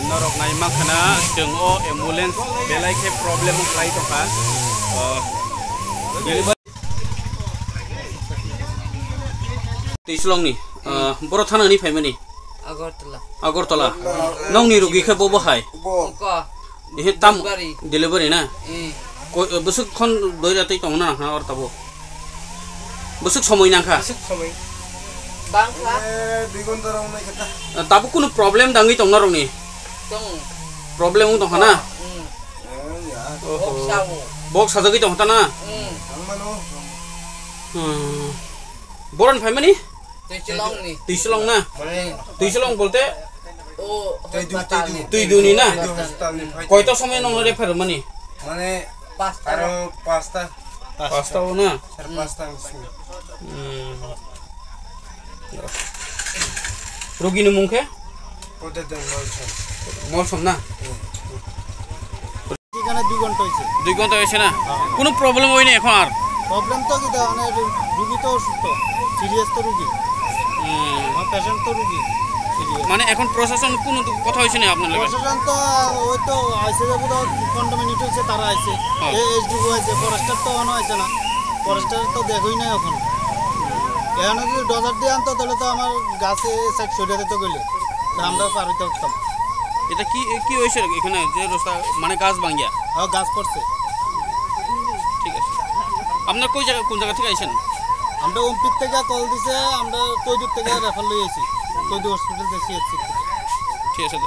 Norok nai makna jeng o ambulance belai ke problem uklai toka Tislong ni boro thana ni family Agartala nong ni rugi ke bobo hai ihe tam delivery na busuk khon doi ratai tong na na or tabo busuk সময় না খা bangsa 2 ঘন্টা round নাই খেতা tabu kuno problem dangi tong narong ni problem tong hana box sajagi tong hata na boran family Tislong na Tislong bolte তুই দুনি না কয়টা সময় নং রেফার মানে মানে আরো পাঁচটা না পাঁচটা রোগীর মুখে পড়তে মলসম না এখানে 2 ঘন্টা হইছে 2 ঘন্টা হইছে না কোনো প্রবলেম হই না এখন আর প্রবলেম তো কি মানে রোগী তো অসুস্থ সিরিয়াস তো রোগী আমার পেশেন্ট তো রোগী মানে এখন প্রশাসন কোন কথা হইছে না আপনার লাগে প্রশাসন তো ওই তো আইছে যে পুরো 15 মিনিট হইছে তারা আইছে এইচডিও হইছে ফরেস্টার তো অন হইছে না ফরেস্টার তো দেখই না এখন এখানে যদি ডজার দিয়ে আনতো তাহলে তো আমার গাছে সাইড সরিয়ে দিতে গেলে আমরা পার হইতে পারতাম এটা কি কি হইছে এখানে যে রাস্তা মানে গাছ ভাঙিয়া হ্যাঁ গাছ পড়ছে ঠিক আছে আপনার কোন জায়গা থেকে আইছেন আমরা ওমপির থেকে কল দিছে আমরা তৈদুর থেকে রেফার লই আইছি তৈদুর হসপিটাল থেকে ঠিক আছে